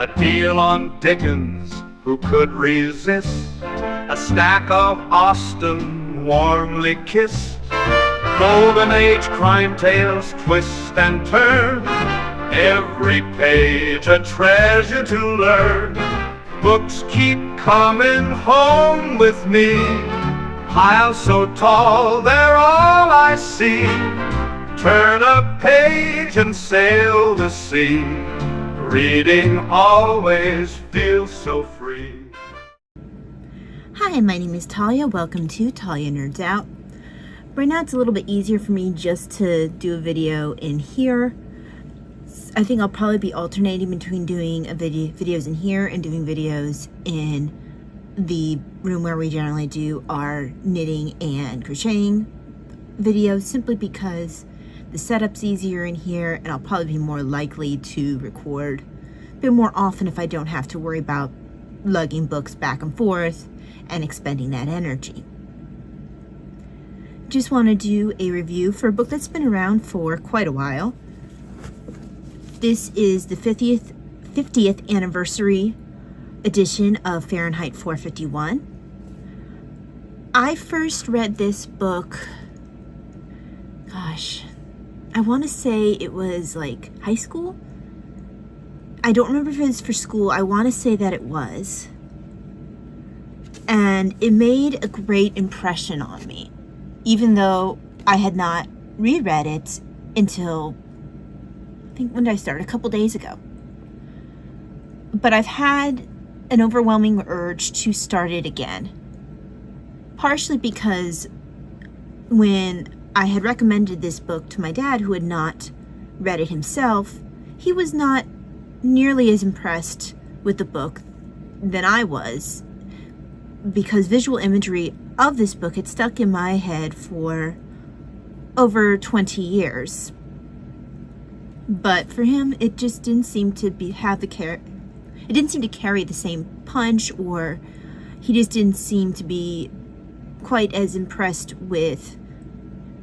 A deal on Dickens, who could resist? A stack of Austen, warmly kissed. Golden Age crime tales twist and turn, every page a treasure to learn. Books keep coming home with me, piles so tall they're all I see. Turn a page and sail the sea, reading always feels so free. Hi, my name is Talia. Welcome to Talia Nerds Out. Right now it's a little bit easier for me just to do a video in here. I think I'll probably be alternating between doing videos in here and doing videos in the room where we generally do our knitting and crocheting videos, simply because the setup's easier in here and I'll probably be more likely to record a bit more often if I don't have to worry about lugging books back and forth and expending that energy. Just want to do a review for a book that's been around for quite a while. This is the 50th anniversary edition of Fahrenheit 451. I first read this book, gosh, I want to say it was like high school. I don't remember if it was for school. I want to say that it was. And it made a great impression on me, even though I had not reread it until, I think, when did I start? A couple days ago. But I've had an overwhelming urge to start it again, partially because when I had recommended this book to my dad, who had not read it himself, he was not nearly as impressed with the book than I was, because visual imagery of this book had stuck in my head for over 20 years. But for him, it just didn't seem to it didn't seem to carry the same punch, or he just didn't seem to be quite as impressed with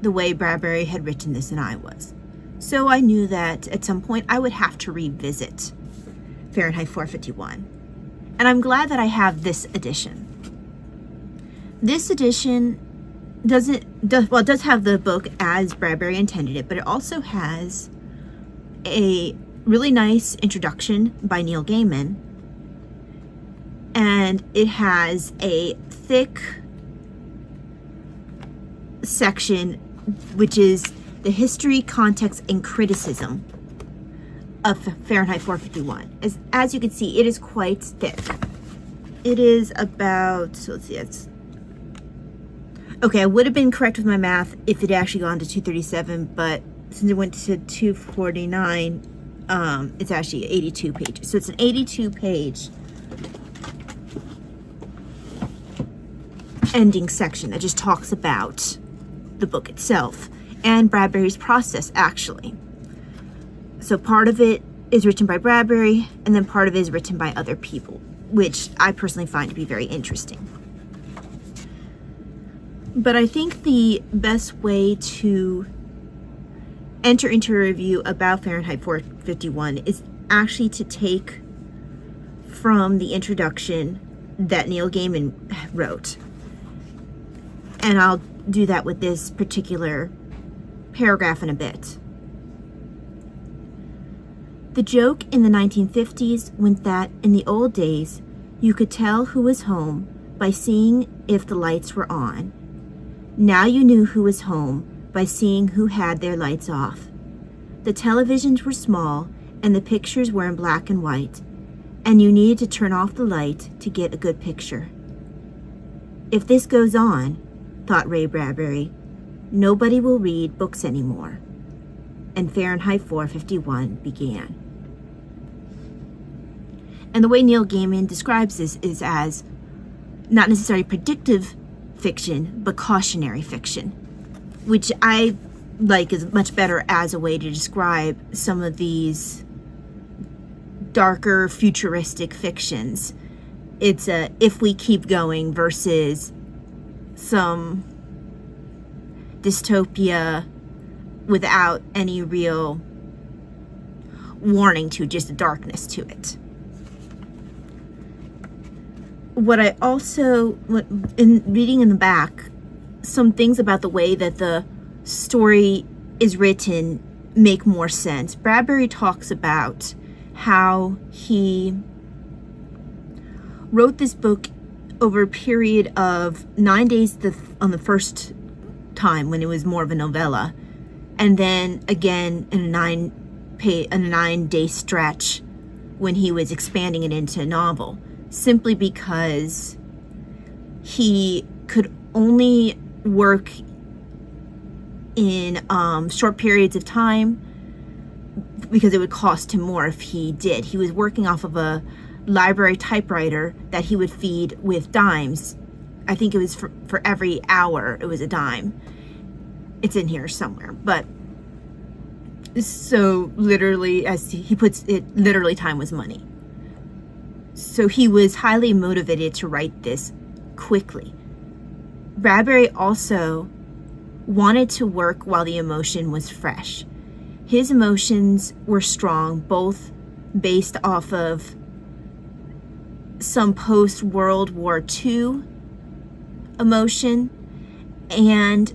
the way Bradbury had written this than I was. So I knew that at some point I would have to revisit Fahrenheit 451. And I'm glad that I have this edition. This edition does have the book as Bradbury intended it, but it also has a really nice introduction by Neil Gaiman, and it has a thick section which is the history, context, and criticism of Fahrenheit 451. As you can see, it is quite thick. It is about, so let's see, okay, I would have been correct with my math if it actually gone to 237, but since it went to 249, it's actually 82 pages. So it's an 82 page ending section that just talks about the book itself and Bradbury's process, actually. So part of it is written by Bradbury, and then part of it is written by other people, which I personally find to be very interesting. But I think the best way to enter into a review about Fahrenheit 451 is actually to take from the introduction that Neil Gaiman wrote. And I'll do that with this particular paragraph in a bit. The joke in the 1950s went that in the old days, you could tell who was home by seeing if the lights were on. Now you knew who was home by seeing who had their lights off. The televisions were small and the pictures were in black and white, and you needed to turn off the light to get a good picture. If this goes on, thought Ray Bradbury, nobody will read books anymore. And Fahrenheit 451 began. And the way Neil Gaiman describes this is as not necessarily predictive fiction, but cautionary fiction, which I like is much better as a way to describe some of these darker, futuristic fictions. It's a if we keep going versus some dystopia without any real warning to, just the darkness to it. what I also, in reading in the back, some things about the way that the story is written make more sense. Bradbury talks about how he wrote this book over a period of 9 days on the first time when it was more of a novella, and then again in a 9-day stretch when he was expanding it into a novel, simply because he could only work in short periods of time because it would cost him more if he did. He was working off of a library typewriter that he would feed with dimes. I think it was for every hour it was a dime. It's in here somewhere, but so literally, as he puts it, literally time was money. So he was highly motivated to write this quickly. Bradbury also wanted to work while the emotion was fresh. His emotions were strong, both based off of some post-World War II emotion and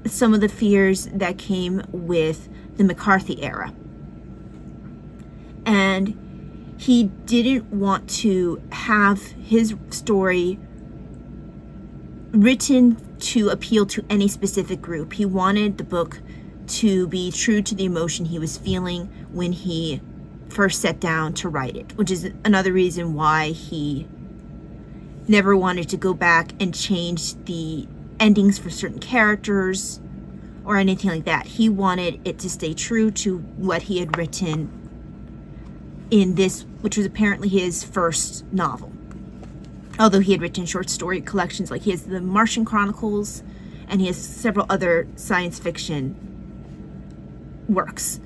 some of the fears that came with the McCarthy era. And he didn't want to have his story written to appeal to any specific group. He wanted the book to be true to the emotion he was feeling when he first sat down to write it, which is another reason why he never wanted to go back and change the endings for certain characters or anything like that. He wanted it to stay true to what he had written in this, which was apparently his first novel. Although he had written short story collections, like he has the Martian Chronicles and he has several other science fiction works.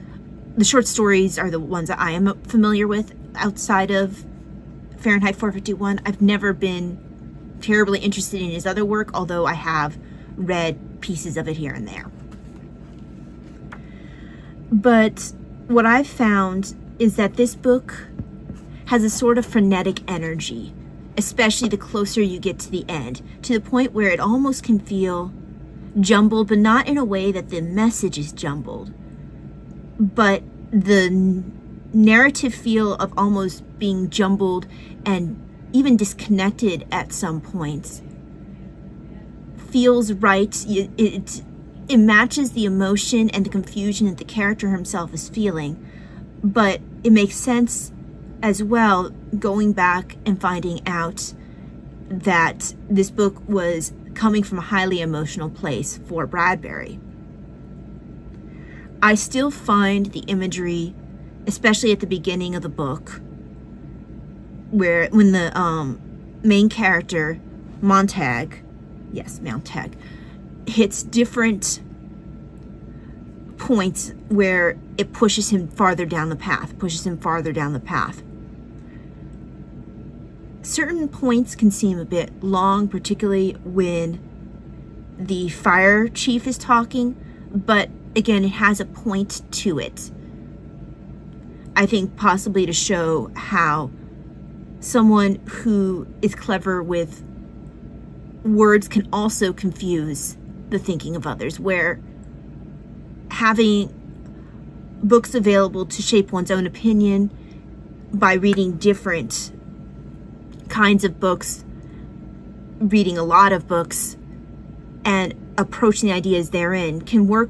The short stories are the ones that I am familiar with outside of Fahrenheit 451. I've never been terribly interested in his other work, although I have read pieces of it here and there. But what I've found is that this book has a sort of frenetic energy, especially the closer you get to the end, to the point where it almost can feel jumbled, but not in a way that the message is jumbled, but the narrative feel of almost being jumbled and even disconnected at some points feels right. It matches the emotion and the confusion that the character himself is feeling, but it makes sense as well going back and finding out that this book was coming from a highly emotional place for Bradbury. I still find the imagery, especially at the beginning of the book, when the main character, Montag, hits different points where it pushes him farther down the path. Certain points can seem a bit long, particularly when the fire chief is talking, but again, it has a point to it. I think possibly to show how someone who is clever with words can also confuse the thinking of others, where having books available to shape one's own opinion by reading different kinds of books, reading a lot of books, and approaching the ideas therein can work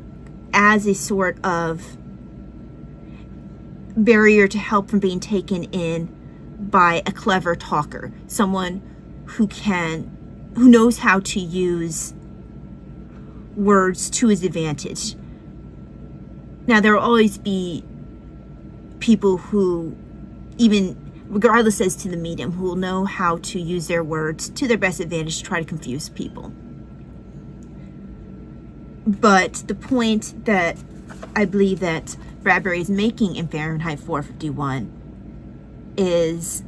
as a sort of barrier to help from being taken in by a clever talker, someone who knows how to use words to his advantage. Now, there will always be people who, even regardless as to the medium, who will know how to use their words to their best advantage to try to confuse people. But the point that I believe that Bradbury is making in Fahrenheit 451 is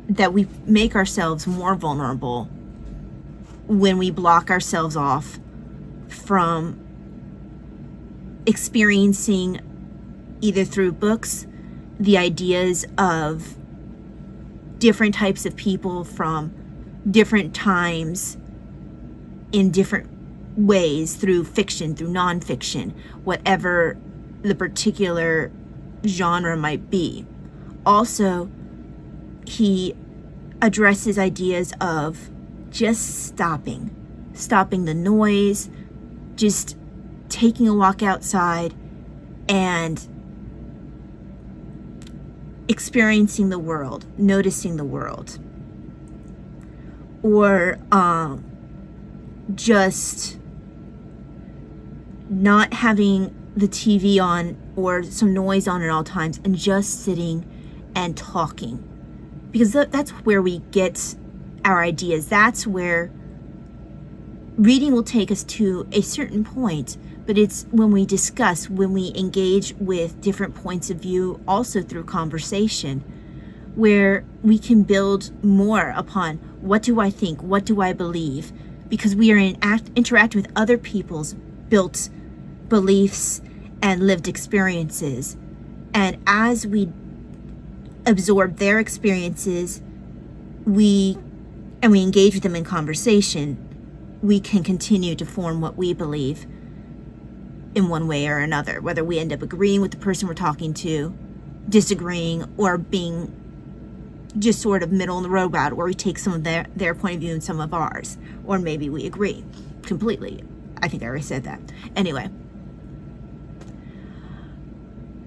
that we make ourselves more vulnerable when we block ourselves off from experiencing, either through books, the ideas of different types of people from different times in different ways, through fiction, through nonfiction, whatever the particular genre might be. Also, he addresses ideas of just stopping the noise, just taking a walk outside and experiencing the world, noticing the world, or just not having the TV on or some noise on at all times, and just sitting and talking, because that's where we get our ideas. That's where reading will take us to a certain point, but it's when we discuss, when we engage with different points of view, also through conversation, where we can build more upon what do I think, what do I believe, because we are interacting with other people's built beliefs and lived experiences. And as we absorb their experiences, we engage with them in conversation, we can continue to form what we believe in one way or another, whether we end up agreeing with the person we're talking to, disagreeing, or being just sort of middle in the road about it, where we take some of their point of view and some of ours, or maybe we agree completely. I think I already said that. Anyway.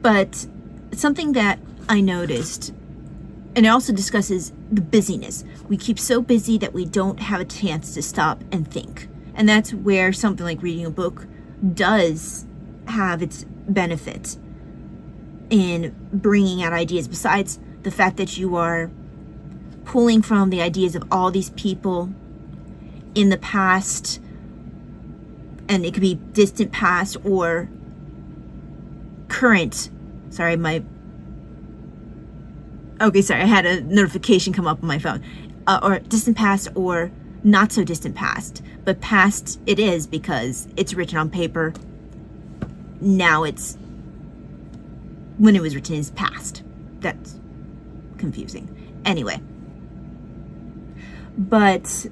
But something that I noticed, and it also discusses the busyness. We keep so busy that we don't have a chance to stop and think. And that's where something like reading a book does have its benefit in bringing out ideas, besides the fact that you are pulling from the ideas of all these people in the past, and it could be distant past or current. I had a notification come up on my phone. Or distant past or not so distant past. But past it is, because it's written on paper. Now it's, when it was written, is past. That's confusing. Anyway. But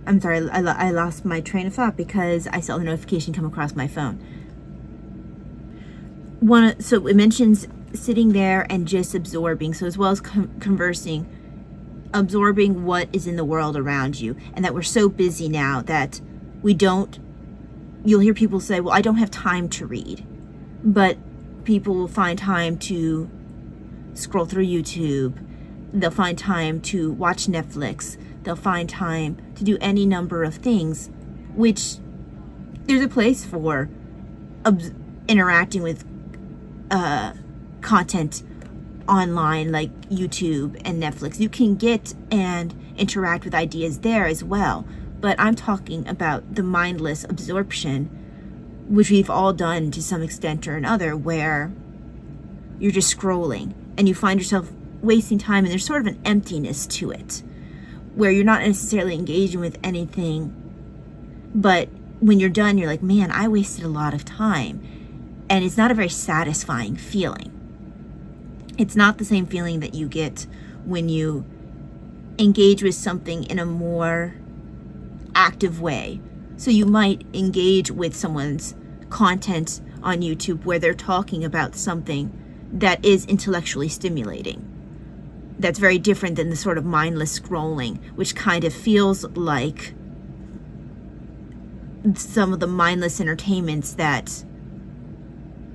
I'm sorry, I lost my train of thought because I saw the notification come across my phone. So it mentions sitting there and just absorbing, so as well as conversing, absorbing what is in the world around you, and that we're so busy now that you'll hear people say, well, I don't have time to read, but people will find time to scroll through YouTube, they'll find time to watch Netflix, they'll find time to do any number of things, which there's a place for interacting with content online like YouTube and Netflix. You can get and interact with ideas there as well, but I'm talking about the mindless absorption, which we've all done to some extent or another, where you're just scrolling and you find yourself wasting time, and there's sort of an emptiness to it where you're not necessarily engaging with anything, but when you're done, you're like, man, I wasted a lot of time. And it's not a very satisfying feeling. It's not the same feeling that you get when you engage with something in a more active way. So you might engage with someone's content on YouTube where they're talking about something that is intellectually stimulating. That's very different than the sort of mindless scrolling, which kind of feels like some of the mindless entertainments that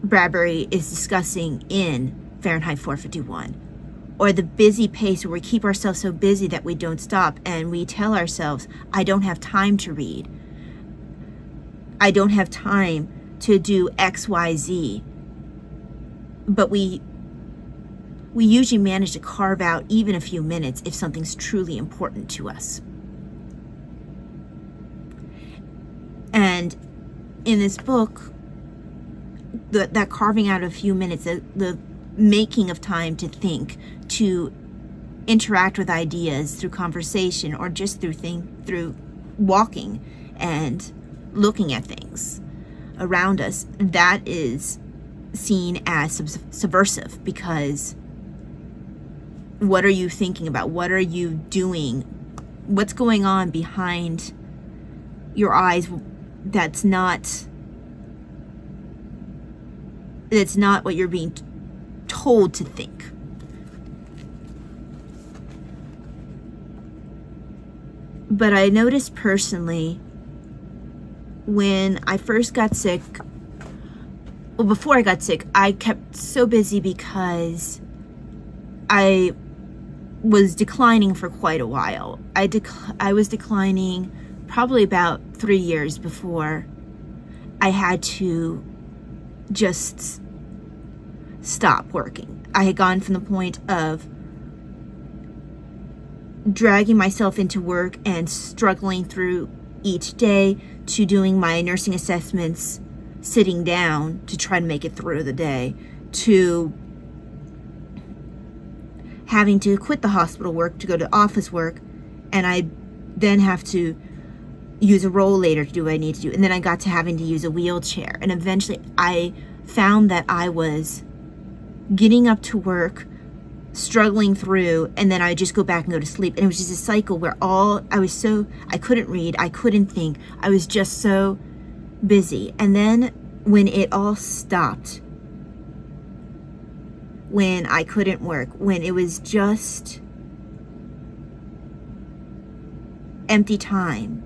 Bradbury is discussing in Fahrenheit 451, or the busy pace where we keep ourselves so busy that we don't stop, and we tell ourselves, I don't have time to read, I don't have time to do XYZ, but we usually manage to carve out even a few minutes if something's truly important to us. And in this book, that carving out a few minutes, the making of time to think, to interact with ideas through conversation, or just through walking and looking at things around us, that is seen as subversive, because What are you thinking about? What are you doing? What's going on behind your eyes that's not what you're being told to think? But I noticed personally, when I first got sick, well, before I got sick, I kept so busy because I was declining for quite a while. I was declining probably about 3 years before I had to just stop working. I had gone from the point of dragging myself into work and struggling through each day to doing my nursing assessments sitting down to try to make it through the day, to having to quit the hospital work to go to office work, and I then have to use a rollator to do what I need to do, and then I got to having to use a wheelchair, and eventually I found that I was getting up to work, struggling through, and then I would just go back and go to sleep. And it was just a cycle where I couldn't read, I couldn't think, I was just so busy. And then when it all stopped, when I couldn't work, when it was just empty time,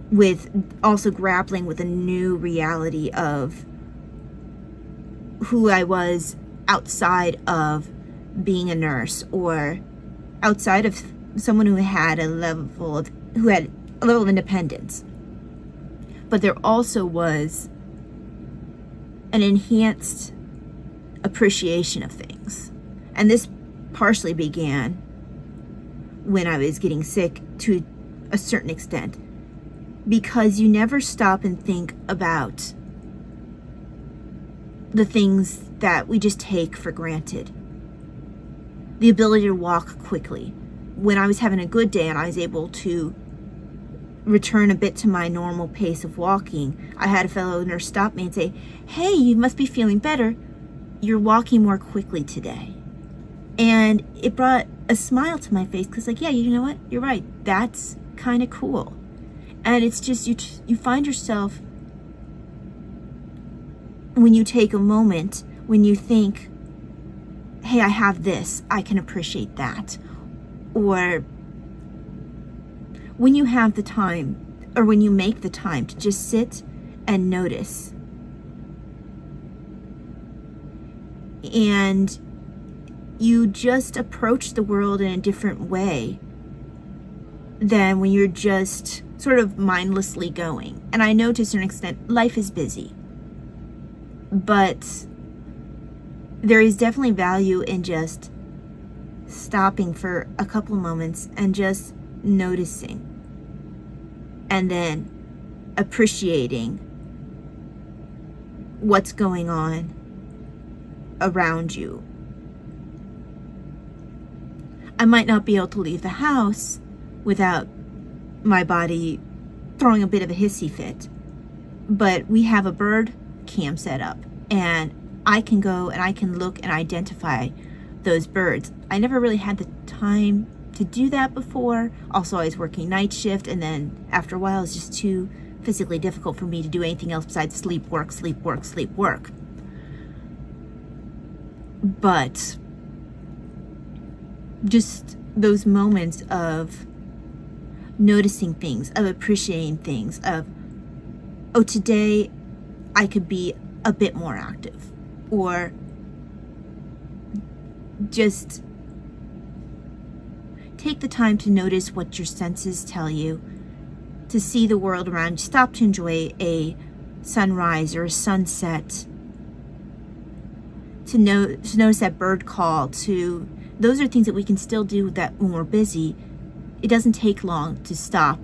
with also grappling with a new reality of who I was outside of being a nurse, or outside of someone who had a level of independence. But there also was an enhanced appreciation of things. And this partially began when I was getting sick to a certain extent, because you never stop and think about the things that we just take for granted. The ability to walk quickly. When I was having a good day and I was able to return a bit to my normal pace of walking, I had a fellow nurse stop me and say, "Hey, you must be feeling better. You're walking more quickly today." And it brought a smile to my face, because like, yeah, you know what? You're right. That's kind of cool. And it's just, you find yourself, when you take a moment, when you think, hey, I have this, I can appreciate that. Or when you have the time, or when you make the time to just sit and notice. And you just approach the world in a different way than when you're just sort of mindlessly going. And I know to a certain extent, life is busy. But there is definitely value in just stopping for a couple of moments and just noticing, and then appreciating what's going on around you. I might not be able to leave the house without my body throwing a bit of a hissy fit, but we have a bird cam set up, and I can go and I can look and identify those birds. I never really had the time to do that before. Also, I was working night shift, and then after a while, it's just too physically difficult for me to do anything else besides sleep, work, sleep, work, sleep, work. But just those moments of noticing things, of appreciating things, of, oh, today I could be a bit more active, or just take the time to notice what your senses tell you, to see the world around you. Stop to enjoy a sunrise or a sunset, to notice that bird call. Those are things that we can still do that when we're busy. It doesn't take long to stop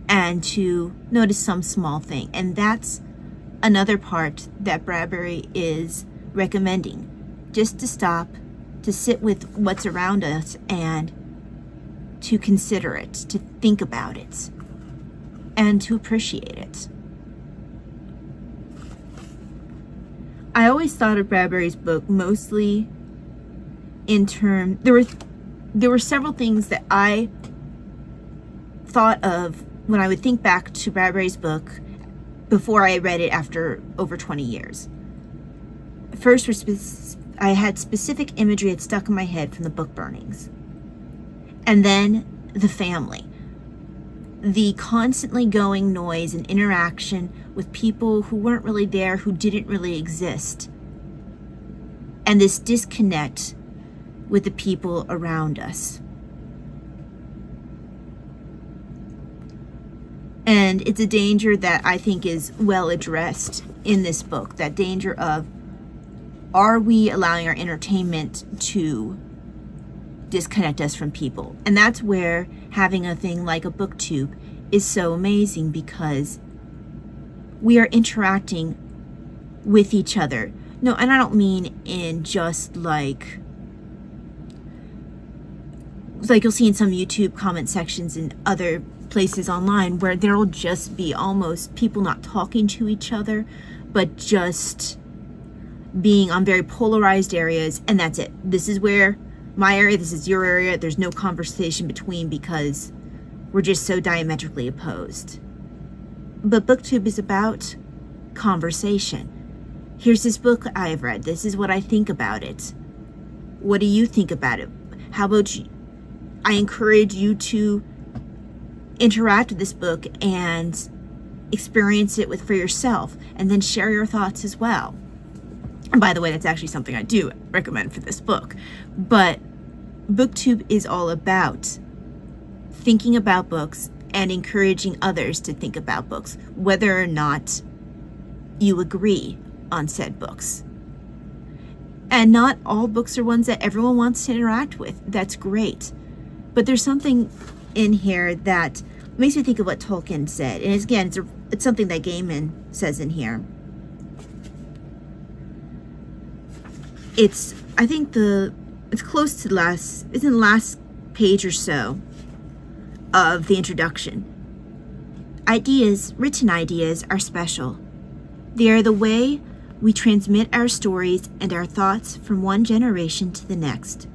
and to notice some small thing. And that's another part that Bradbury is recommending. Just to stop, to sit with what's around us, and to consider it, to think about it, and to appreciate it. I always thought of Bradbury's book mostly there were several things that I thought of when I would think back to Bradbury's book before I read it after over 20 years. First, I had specific imagery that stuck in my head from the book burnings. And then the family. The constantly going noise and interaction with people who weren't really there, who didn't really exist. And this disconnect with the people around us. And it's a danger that I think is well addressed in this book. That danger of, are we allowing our entertainment to disconnect us from people? And that's where having a thing like a booktube is so amazing, because we are interacting with each other. No, and I don't mean in just like you'll see in some YouTube comment sections and other places online where there'll just be almost people not talking to each other, but just being on very polarized areas, and that's it. This is where my area, this is your area. There's no conversation between because we're just so diametrically opposed. But booktube is about conversation. Here's this book I have read. This is what I think about it. What do you think about it? How about you? I encourage you to interact with this book and experience it for yourself, and then share your thoughts as well. And by the way, that's actually something I do recommend for this book. But booktube is all about thinking about books and encouraging others to think about books, whether or not you agree on said books. And not all books are ones that everyone wants to interact with. That's great. But there's something in here that makes me think of what Tolkien said. And again, it's something that Gaiman says in here. It's close to it's in the last page or so of the introduction. Written ideas are special. They are the way we transmit our stories and our thoughts from one generation to the next.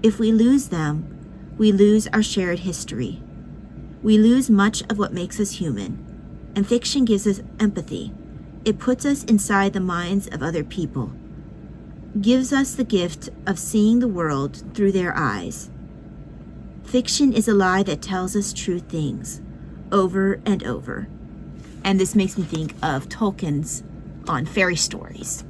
If we lose them, we lose our shared history. We lose much of what makes us human, and fiction gives us empathy. It puts us inside the minds of other people, gives us the gift of seeing the world through their eyes. Fiction is a lie that tells us true things over and over. And this makes me think of Tolkien's on fairy stories.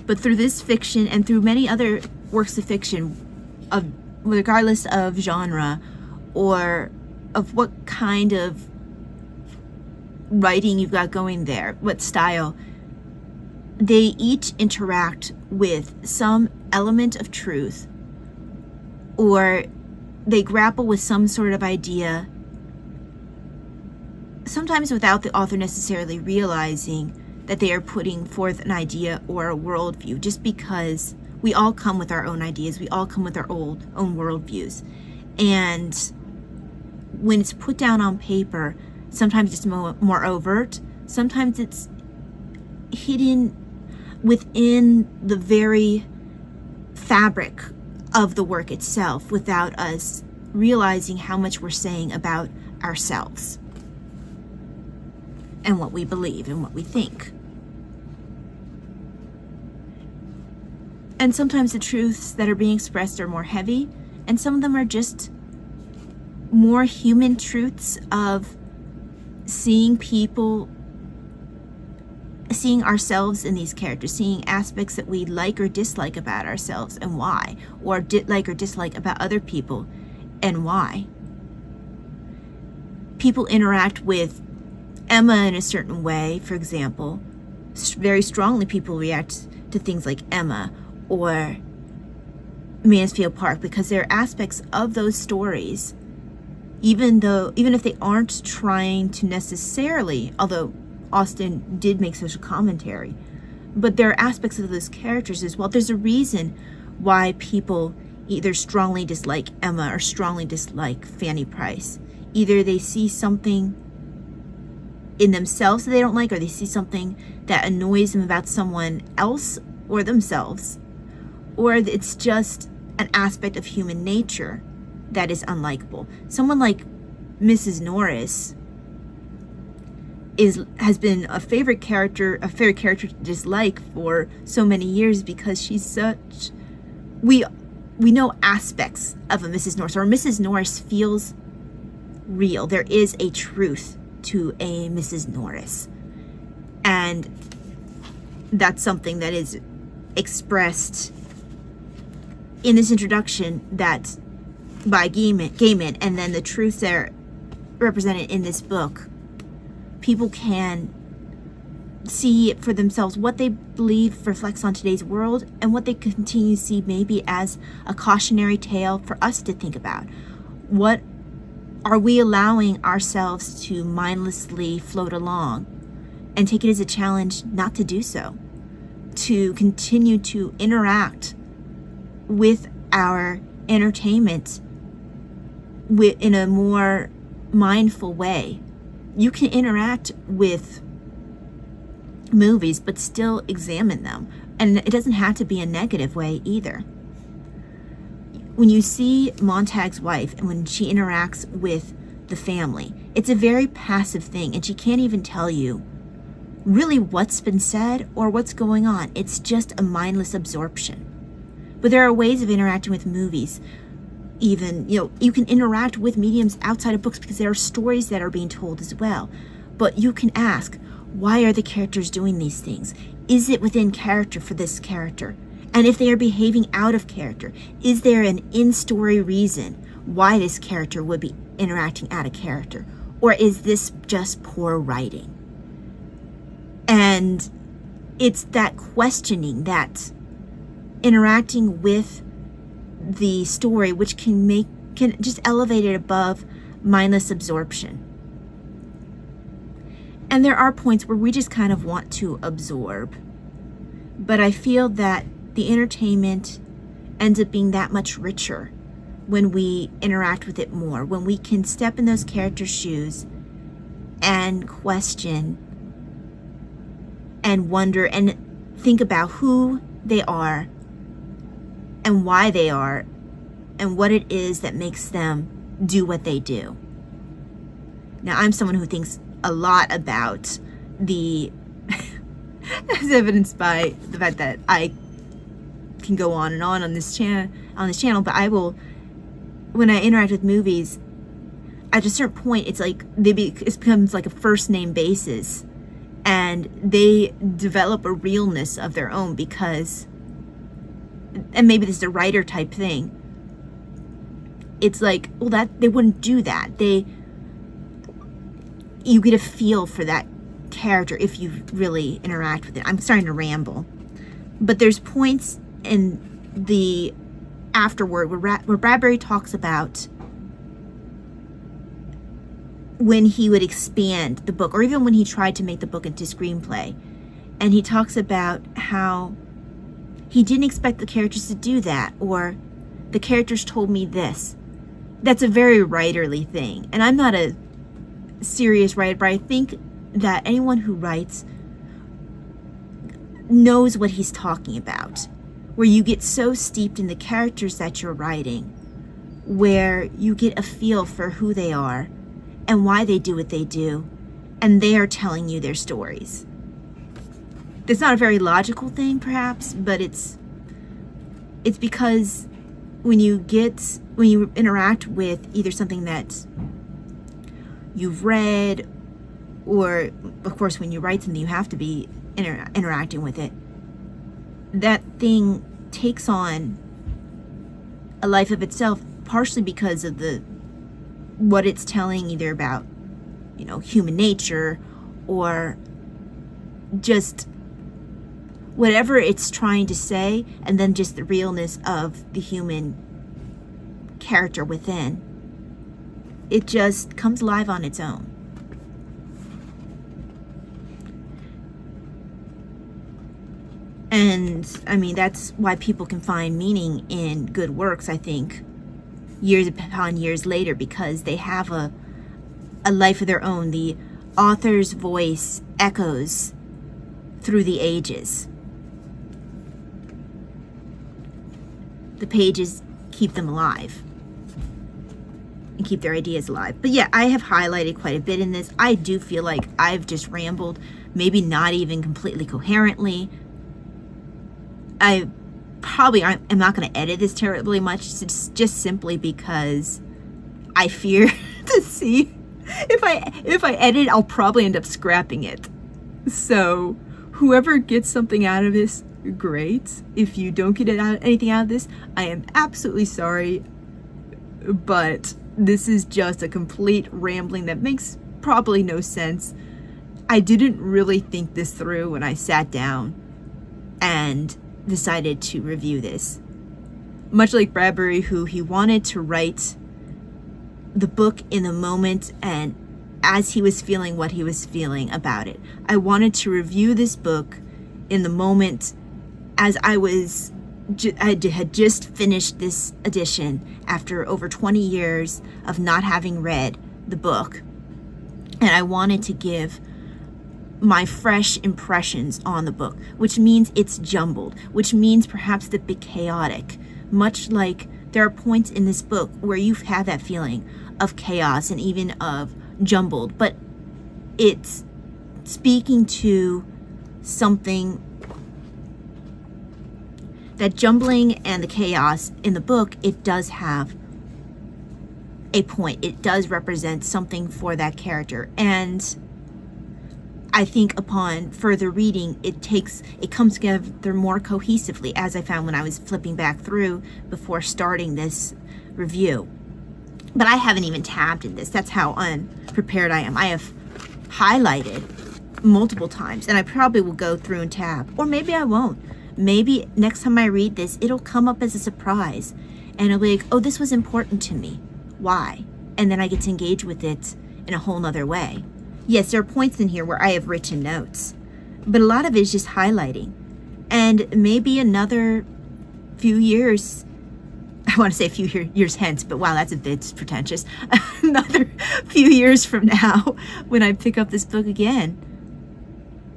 But through this fiction and through many other works of fiction, regardless of genre or of what kind of writing you've got going there, what style, they each interact with some element of truth, or they grapple with some sort of idea, sometimes without the author necessarily realizing that they are putting forth an idea or a worldview, just because we all come with our own ideas, we all come with our own worldviews. And when it's put down on paper, sometimes it's more overt, sometimes it's hidden within the very fabric of the work itself without us realizing how much we're saying about ourselves and what we believe and what we think. And sometimes the truths that are being expressed are more heavy, and some of them are just more human truths of seeing people, seeing ourselves in these characters, seeing aspects that we like or dislike about ourselves and why, or like or dislike about other people and why. People interact with Emma in a certain way, for example. Very strongly people react to things like Emma or Mansfield Park because there are aspects of those stories, even if they aren't trying to necessarily, although Austen did make social commentary, but there are aspects of those characters as well. There's a reason why people either strongly dislike Emma or strongly dislike Fanny Price. Either they see something in themselves that they don't like, or they see something that annoys them about someone else or themselves, or it's just an aspect of human nature that is unlikable. Someone like Mrs. Norris has been a favorite character to dislike for so many years, because she's such, we know aspects of a Mrs. Norris, or Mrs. Norris feels real. There is a truth to a Mrs. Norris, and that's something that is expressed in this introduction, that by Gaiman, and then the truths that are represented in this book. People can see it for themselves. What they believe reflects on today's world, and what they continue to see maybe as a cautionary tale for us to think about. What are we allowing ourselves to mindlessly float along, and take it as a challenge not to do so, to continue to interact with our entertainment in a more mindful way. You can interact with movies, but still examine them. And it doesn't have to be a negative way either. When you see Montag's wife, and when she interacts with the family, it's a very passive thing, and she can't even tell you really what's been said or what's going on. It's just a mindless absorption. But there are ways of interacting with movies. Even, you can interact with mediums outside of books, because there are stories that are being told as well. But you can ask, why are the characters doing these things? Is it within character for this character? And if they are behaving out of character, is there an in-story reason why this character would be interacting out of character? Or is this just poor writing? And it's that questioning, that interacting with the story, which can just elevate it above mindless absorption. And there are points where we just kind of want to absorb, but I feel that the entertainment ends up being that much richer when we interact with it more, when we can step in those characters' shoes and question and wonder and think about who they are and why they are, and what it is that makes them do what they do. Now, I'm someone who thinks a lot about as evidenced by the fact that I can go on and on this channel, but I will, when I interact with movies, at a certain point, it's like it becomes like a first name basis, and they develop a realness of their own, because, and maybe this is a writer type thing, it's like, well, that they wouldn't do that. You get a feel for that character if you really interact with it. I'm starting to ramble, but there's points in the afterword where Bradbury talks about when he would expand the book, or even when he tried to make the book into screenplay, and he talks about how he didn't expect the characters to do that, or the characters told me this. That's a very writerly thing. And I'm not a serious writer, but I think that anyone who writes knows what he's talking about, where you get so steeped in the characters that you're writing, where you get a feel for who they are and why they do what they do, and they are telling you their stories. It's not a very logical thing, perhaps, but it's because when you interact with either something that you've read, or of course when you write something you have to be interacting with it, that thing takes on a life of itself, partially because of what it's telling, either about human nature, or just whatever it's trying to say, and then just the realness of the human character within. It just comes alive on its own. And I mean, that's why people can find meaning in good works, I think, years upon years later, because they have a life of their own. The author's voice echoes through the ages. the pages keep them alive and keep their ideas alive. But yeah, I have highlighted quite a bit in this. I do feel like I've just rambled, maybe not even completely coherently. I probably am not going to edit this terribly much, just simply because I fear to see if I edit, I'll probably end up scrapping it. So whoever gets something out of this, great. If you don't get anything out of this, I am absolutely sorry, but this is just a complete rambling that makes probably no sense. I didn't really think this through when I sat down and decided to review this. Much like Bradbury, who he wanted to write the book in the moment and as he was feeling what he was feeling about it. I wanted to review this book in the moment as I had just finished this edition after over 20 years of not having read the book. And I wanted to give my fresh impressions on the book, which means it's jumbled, which means perhaps a bit chaotic, much like there are points in this book where you've had that feeling of chaos and even of jumbled, but it's speaking to something. That jumbling and the chaos in the book, it does have a point. It does represent something for that character, and I think upon further reading, it comes together more cohesively, as I found when I was flipping back through before starting this review. But I haven't even tabbed in this. That's how unprepared I am. I have highlighted multiple times, and I probably will go through and tab, or maybe I won't. Maybe next time I read this, it'll come up as a surprise, and it'll be like, oh, this was important to me. Why? And then I get to engage with it in a whole nother way. Yes, there are points in here where I have written notes, but a lot of it is just highlighting. And maybe another few years, I want to say a few years hence, but wow, that's a bit pretentious. Another few years from now, when I pick up this book again,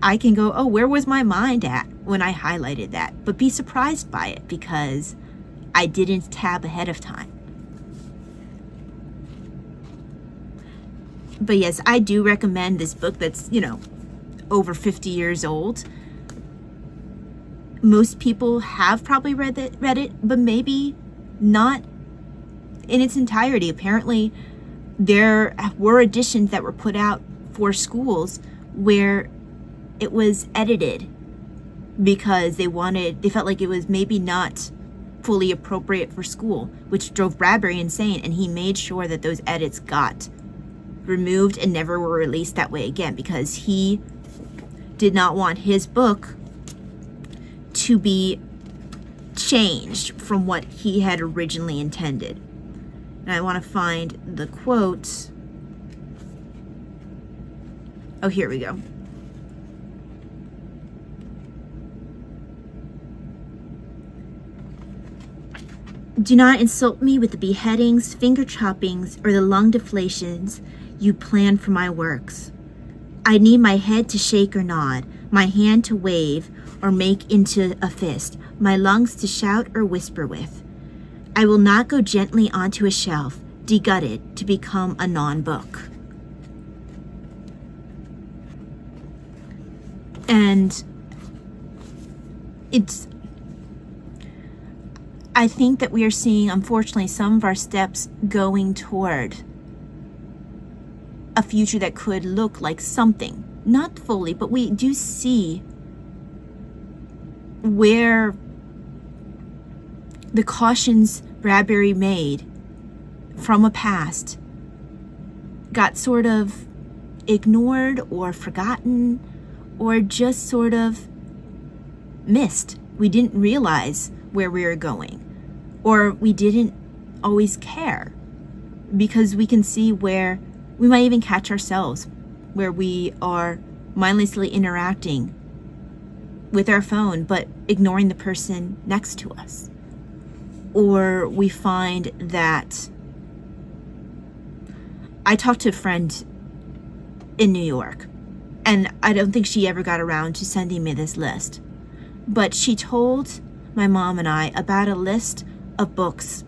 I can go, oh, where was my mind at when I highlighted that? But be surprised by it because I didn't tab ahead of time. But yes, I do recommend this book that's, over 50 years old. Most people have probably read it, but maybe not in its entirety. Apparently, there were editions that were put out for schools where it was edited because they felt like it was maybe not fully appropriate for school, which drove Bradbury insane, and he made sure that those edits got removed and never were released that way again, because he did not want his book to be changed from what he had originally intended. And I want to find the quote. Oh, here we go. Do not insult me with the beheadings, finger choppings, or the lung deflations you plan for my works. I need my head to shake or nod, my hand to wave or make into a fist, my lungs to shout or whisper with. I will not go gently onto a shelf, degutted to become a non-book. And I think that we are seeing, unfortunately, some of our steps going toward a future that could look like something. Not fully, but we do see where the cautions Bradbury made from a past got sort of ignored or forgotten or just sort of missed. We didn't realize where we were going, or we didn't always care, because we can see where we might even catch ourselves where we are mindlessly interacting with our phone but ignoring the person next to us. Or we find that I talked to a friend in New York, and I don't think she ever got around to sending me this list, but she told my mom and I about a list of books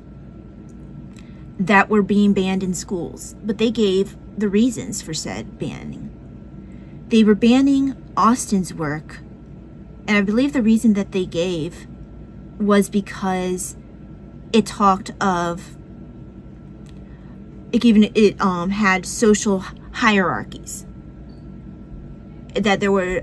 that were being banned in schools, but they gave the reasons for said banning. They were banning Austen's work, and I believe the reason that they gave was because it talked of it had social hierarchies, that there were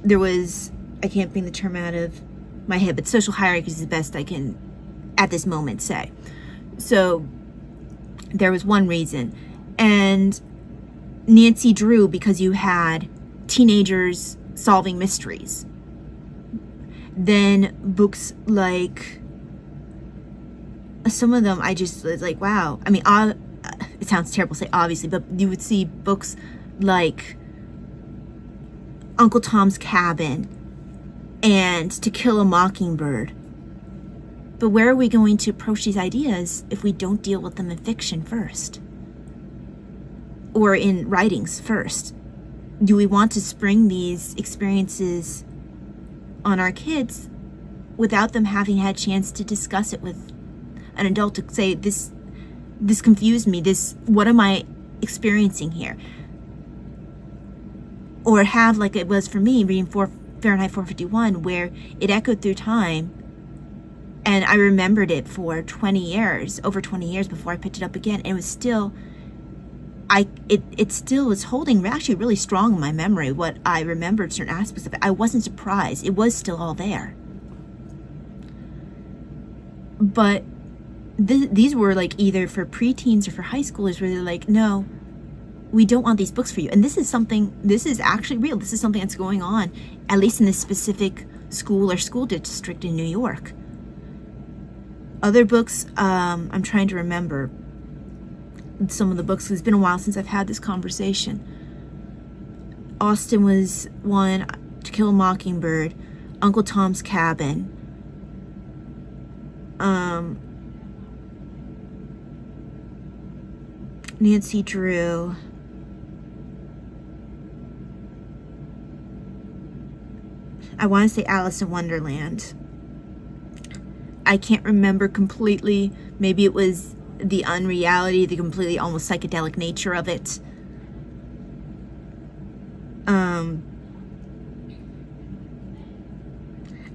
there was, I can't bring the term out of my head, but social hierarchies is the best I can at this moment say. So there was one reason. And Nancy Drew, because you had teenagers solving mysteries. Then books like, some of them I just was like, wow. I mean, it sounds terrible to say obviously, but you would see books like Uncle Tom's Cabin and To Kill a Mockingbird. But where are we going to approach these ideas if we don't deal with them in fiction first? Or in writings first? Do we want to spring these experiences on our kids without them having had a chance to discuss it with an adult, to say, this confused me, what am I experiencing here? Or have, like it was for me, reading Fahrenheit 451, where it echoed through time, and I remembered it for 20 years, over 20 years before I picked it up again. And it was still, it still was holding actually really strong in my memory, what I remembered, certain aspects of it. I wasn't surprised. It was still all there. But these were like either for preteens or for high schoolers, where they're like, no, we don't want these books for you. And this is actually real. This is something that's going on, at least in this specific school or school district in New York. Other books, I'm trying to remember some of the books. It's been a while since I've had this conversation. Austen was one, To Kill a Mockingbird, Uncle Tom's Cabin, Nancy Drew, I want to say Alice in Wonderland. I can't remember completely. Maybe it was the unreality, the completely almost psychedelic nature of it.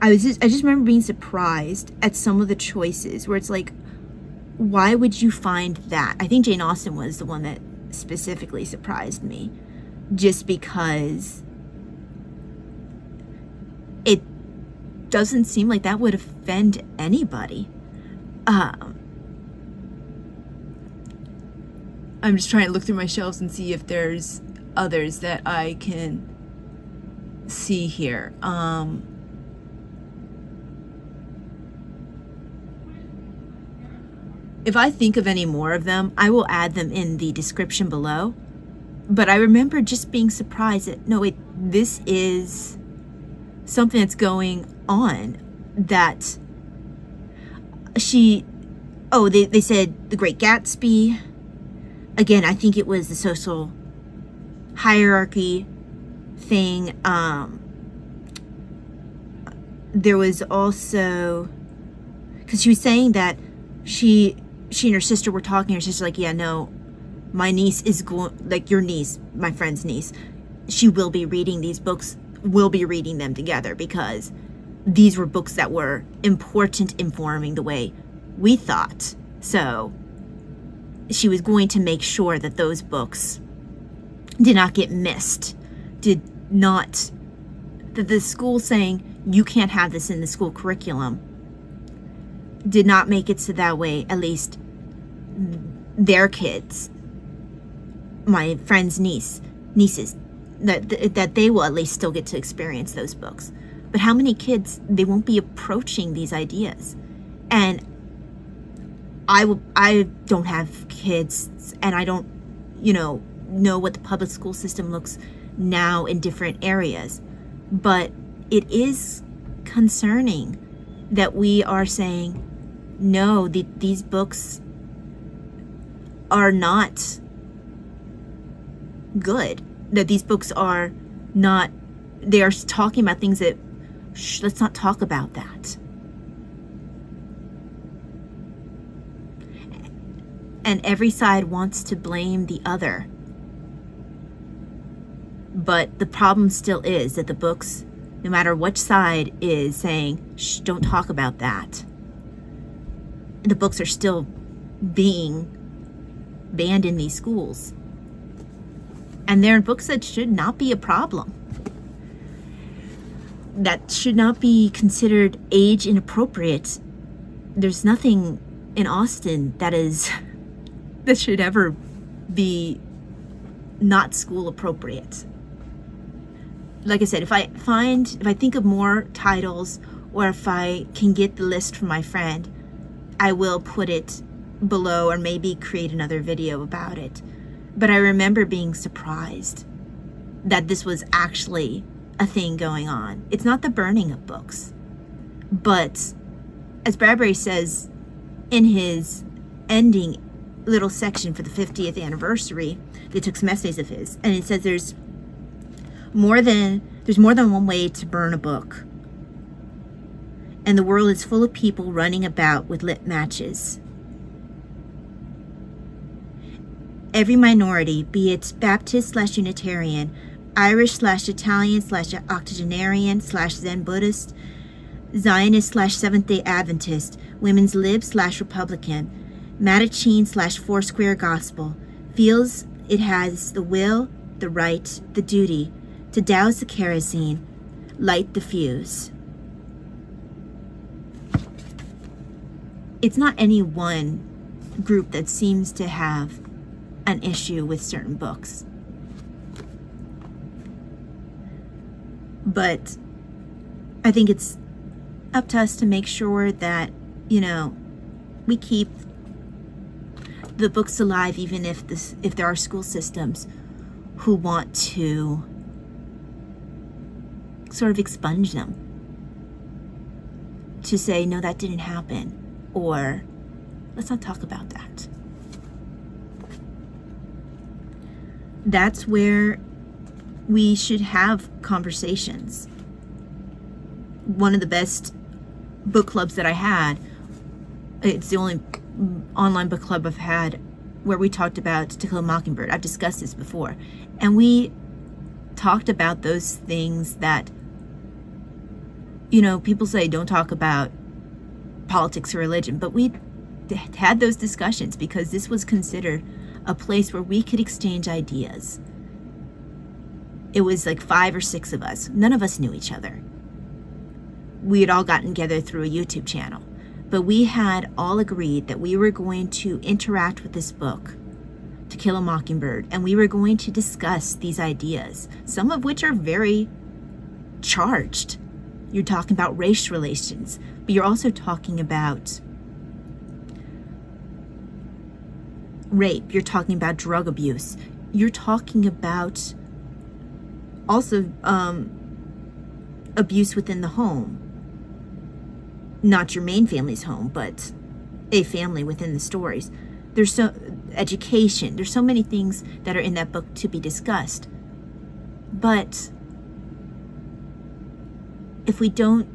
I just remember being surprised at some of the choices where it's like, why would you find that? I think Jane Austen was the one that specifically surprised me, just because it doesn't seem like that would offend anybody. I'm just trying to look through my shelves and see if there's others that I can see here. If I think of any more of them, I will add them in the description below. But I remember just being surprised that, no, wait, this is something that's going on, that they said The Great Gatsby. Again, I think it was the social hierarchy thing. There was also, because she was saying that she and her sister were talking. Her sister's like, yeah, no, my niece is going, like your niece, my friend's niece, she will be reading these books, we'll be reading them together, because these were books that were important in forming the way we thought. So she was going to make sure that those books did not get missed, that the school saying you can't have this in the school curriculum did not make it so that way, at least their kids, my friend's nieces, that they will at least still get to experience those books. But how many kids, they won't be approaching these ideas? And I don't have kids, and I don't, know what the public school system looks now in different areas. But it is concerning that we are saying, no, these books are not good. That these books are not, they are talking about things that, let's not talk about that. and every side wants to blame the other. But the problem still is that the books, no matter which side is saying, shh, don't talk about that, the books are still being banned in these schools. And they're books that should not be a problem. That should not be considered age inappropriate. There's nothing in Austen that should ever be not school appropriate. Like I said, if I think of more titles, or if I can get the list from my friend, I will put it below, or maybe create another video about it. But I remember being surprised that this was actually a thing going on. It's not the burning of books, but as Bradbury says in his ending little section for the 50th anniversary, they took some essays of his, and it says there's more than one way to burn a book, and the world is full of people running about with lit matches. Every minority, be it Baptist/Unitarian, Irish/Italian/Octogenarian/Zen Buddhist, Zionist/Seventh-day Adventist, Women's Lib/Republican, Mattachine/Foursquare Gospel, feels it has the will, the right, the duty to douse the kerosene, light the fuse. It's not any one group that seems to have an issue with certain books. But I think it's up to us to make sure that, we keep the books alive, even if there are school systems who want to sort of expunge them, to say, no, that didn't happen, or let's not talk about that. That's where we should have conversations. One of the best book clubs that I had, it's the only online book club I've had where we talked about To Kill a Mockingbird. I've discussed this before. And we talked about those things that, people say don't talk about politics or religion, but we had those discussions because this was considered a place where we could exchange ideas. It was like 5 or 6 of us. None of us knew each other. We had all gotten together through a YouTube channel, but we had all agreed that we were going to interact with this book, To Kill a Mockingbird, and we were going to discuss these ideas, some of which are very charged. You're talking about race relations, but you're also talking about rape. You're talking about drug abuse. You're talking about also abuse within the home. Not your main family's home, but a family within the stories. There's education. There's so many things that are in that book to be discussed. But if we don't,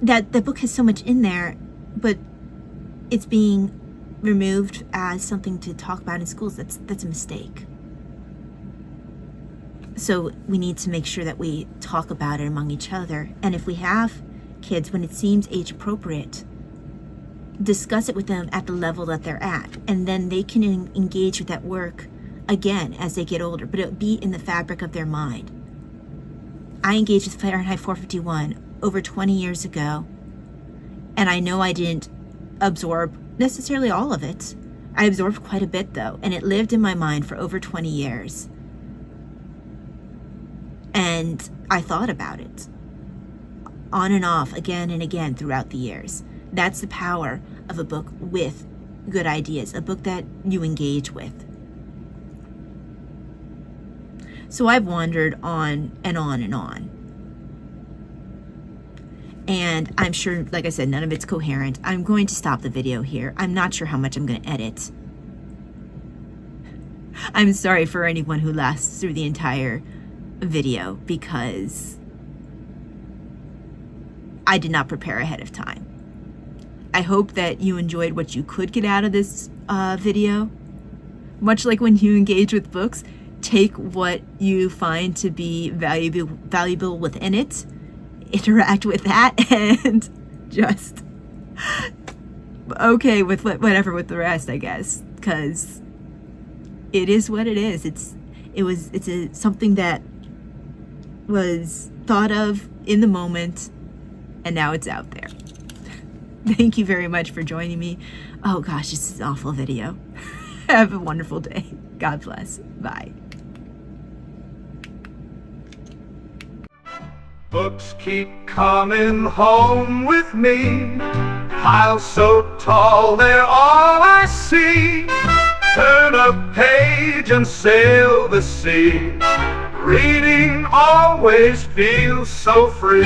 that book has so much in there, but it's being removed as something to talk about in schools. That's a mistake. So we need to make sure that we talk about it among each other. And if we have kids, when it seems age appropriate, discuss it with them at the level that they're at, and then they can engage with that work again as they get older, but it'll be in the fabric of their mind. I engaged with Fahrenheit 451 over 20 years ago, and I know I didn't absorb necessarily all of it. I absorbed quite a bit though, and it lived in my mind for over 20 years. And I thought about it on and off again and again throughout the years. That's the power of a book with good ideas, a book that you engage with. So I've wandered on and on and on. And I'm sure, like I said, none of it's coherent. I'm going to stop the video here. I'm not sure how much I'm going to edit. I'm sorry for anyone who lasts through the entire video because I did not prepare ahead of time. I hope that you enjoyed what you could get out of this video. Much like when you engage with books, take what you find to be valuable within it, interact with that, and just okay with whatever with the rest, I guess, because it is what it is. It's something that was thought of in the moment, and now it's out there. Thank you very much for joining me. Oh gosh, this is an awful video. Have a wonderful day. God bless. Bye. Books keep coming home with me, piles so tall they're all I see. Turn a page and sail the sea. Reading always feels so free.